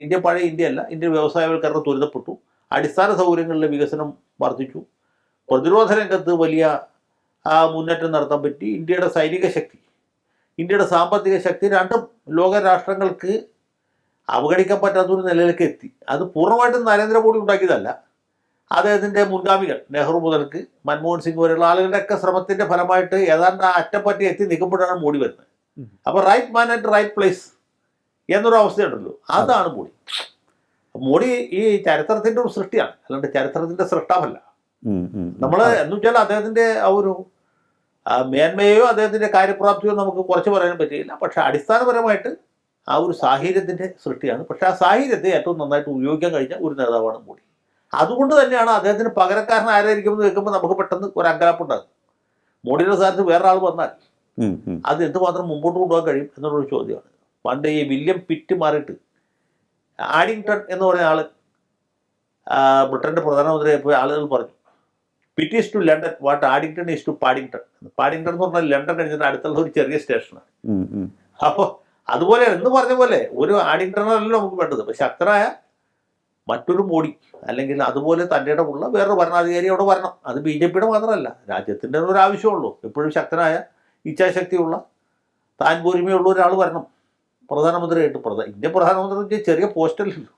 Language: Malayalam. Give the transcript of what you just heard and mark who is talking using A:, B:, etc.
A: ഇന്ത്യ പഴയ ഇന്ത്യയല്ല. ഇന്ത്യ വ്യവസായവൽക്കരണം ത്വരിതപ്പെട്ടു, അടിസ്ഥാന സൗകര്യങ്ങളിലെ വികസനം വർദ്ധിച്ചു, പ്രതിരോധ രംഗത്ത് വലിയ മുന്നേറ്റം നടത്താൻ പറ്റി. ഇന്ത്യയുടെ സൈനിക ശക്തി, ഇന്ത്യയുടെ സാമ്പത്തിക ശക്തി രണ്ടും ലോക രാഷ്ട്രങ്ങൾക്ക് അവഗണിക്കാൻ പറ്റാത്തൊരു നിലയിലേക്ക് എത്തി. അത് പൂർണ്ണമായിട്ടും നരേന്ദ്രമോദി ഉണ്ടാക്കിയതല്ല. അദ്ദേഹത്തിൻ്റെ മുൻഗാമികൾ നെഹ്റു മുതൽക്ക് മൻമോഹൻ സിംഗ് വരെയുള്ള ആളുകളുടെയൊക്കെ ശ്രമത്തിൻ്റെ ഫലമായിട്ട് ഏതാണ്ട് ആ അറ്റപ്പറ്റി എത്തി നിൽക്കുമ്പോഴാണ് മോഡി വരുന്നത്. അപ്പോൾ right man at right place എന്നൊരു അവസ്ഥയുണ്ടല്ലോ, അതാണ് മോഡി. മോഡി ഈ ചരിത്രത്തിൻ്റെ ഒരു സൃഷ്ടിയാണ്, അല്ലാണ്ട് ചരിത്രത്തിൻ്റെ സൃഷ്ടാവല്ല. നമ്മൾ എന്ന് വെച്ചാൽ അദ്ദേഹത്തിൻ്റെ ആ ഒരു മേന്മയോ അദ്ദേഹത്തിൻ്റെ കാര്യപ്രാപ്തിയോ നമുക്ക് കുറച്ച് പറയാൻ പറ്റിയില്ല. പക്ഷേ അടിസ്ഥാനപരമായിട്ട് ആ ഒരു സാഹചര്യത്തിൻ്റെ സൃഷ്ടിയാണ്. പക്ഷേ ആ സാഹചര്യത്തെ ഏറ്റവും നന്നായിട്ട് ഉപയോഗിക്കാൻ കഴിഞ്ഞ ഒരു നേതാവാണ് മോഡി. അതുകൊണ്ട് തന്നെയാണ് അദ്ദേഹത്തിന് പകരക്കാരൻ ആരായിരിക്കുമെന്ന് കേൾക്കുമ്പോൾ നമുക്ക് പെട്ടെന്ന് ഒരു അങ്കലാപ്പുണ്ടാകും. മോഡിയുടെ സ്ഥാനത്ത് വേറൊരാൾ വന്നാൽ അത് എന്തുമാത്രം മുമ്പോട്ട് കൊണ്ടുപോകാൻ കഴിയും എന്നുള്ളൊരു ചോദ്യമാണ്. പണ്ട് ഈ വില്യം പിറ്റ് മാറിയിട്ട് ആഡിങ്ടൺ എന്ന് പറയുന്ന ആൾ ബ്രിട്ടൻ്റെ പ്രധാനമന്ത്രിയായപ്പോൾ ആളുകൾ പറഞ്ഞു, Pitt is to London what Addington is to Paddington. Paddington എന്ന് പറഞ്ഞാൽ ലണ്ടൻ കഴിഞ്ഞിട്ട് അടുത്തുള്ള ഒരു ചെറിയ സ്റ്റേഷനാണ്. അപ്പോൾ അതുപോലെ എന്ന് പറഞ്ഞ പോലെ ഒരു ആഡിങ്ടണല്ലോ നമുക്ക് വേണ്ടത്. പക്ഷെ ശക്തനായ മറ്റൊരു മോഡി, അല്ലെങ്കിൽ അതുപോലെ തൻ്റെ ഇടമുള്ള വേറൊരു ഭരണാധികാരി അവിടെ വരണം. അത് ബി ജെ പിയുടെ മാത്രമല്ല, രാജ്യത്തിൻ്റെ ഒരു ആവശ്യമുള്ളൂ. എപ്പോഴും ശക്തനായ ഇച്ഛാശക്തിയുള്ള താൻ പോരിമയുള്ള ഒരാൾ വരണം പ്രധാനമന്ത്രിയായിട്ട്. ഇന്ത്യൻ പ്രധാനമന്ത്രി ചെറിയ പോസ്റ്റല്ലല്ലോ.